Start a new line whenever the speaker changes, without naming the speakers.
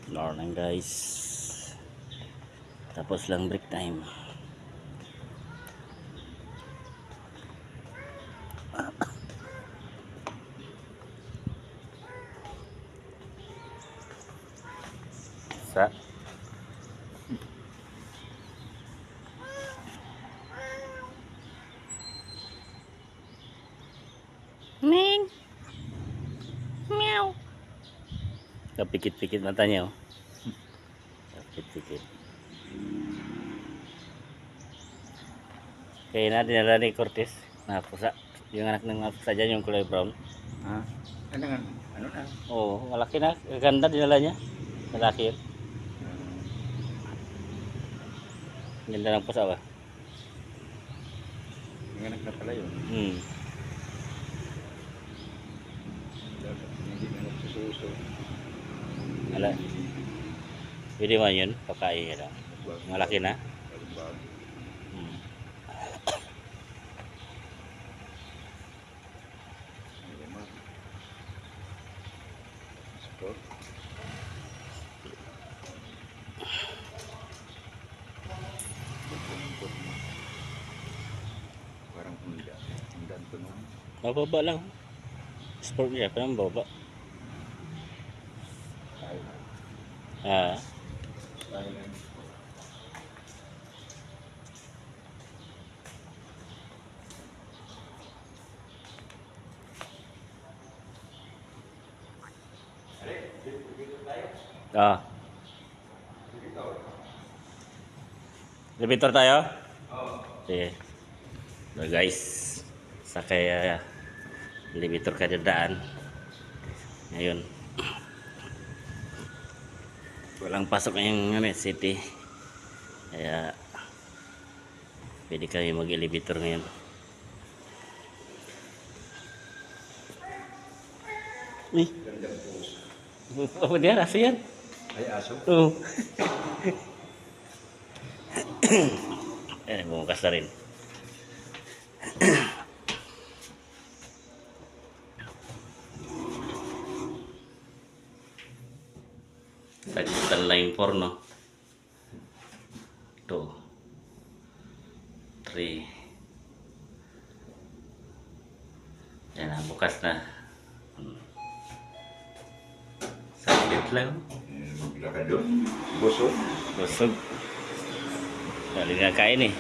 Morning guys. Tapos lang break time. Sa Ming. Meow. Kapikit-pikit matanya oh. Kapikit-pikit. Kaya na dinala ni Cortez na pusa. Yung anak ng pusa dyan, yung kulay brown.
Ha? Ano nga? Ano na?
Oo, malaki na. Ganda dinala niya. Malaki yun. Ganda ng pusa ba?
Yung anak na pala yun. Hindi na nagsususo.
Wala. Pwede man yun. Pakain yun. Malaki na.
Bago-bago. Ayan mo. Sport. Parang hunda. Hundan ko naman.
Mababa lang. Sport niya. Parang mababa. Ah.
Thailand.
Ah. Elevator tayo?
Oo.
Sige. So guys, sakay elevator kadadaan. Ngayon. Walang pasok ngayong city. Kaya pwede kami mag-elevator ngayon. Uy.
Gandang puso.
Oh, dia aso yan.
Ay, aso?
Oo. Bumukas na rin. Sagutan lang yung porno. 2 3. Yan na, bukas na. Saglit lang.
Maglakad doon. Busog.
Busog. Dali nga kain eh.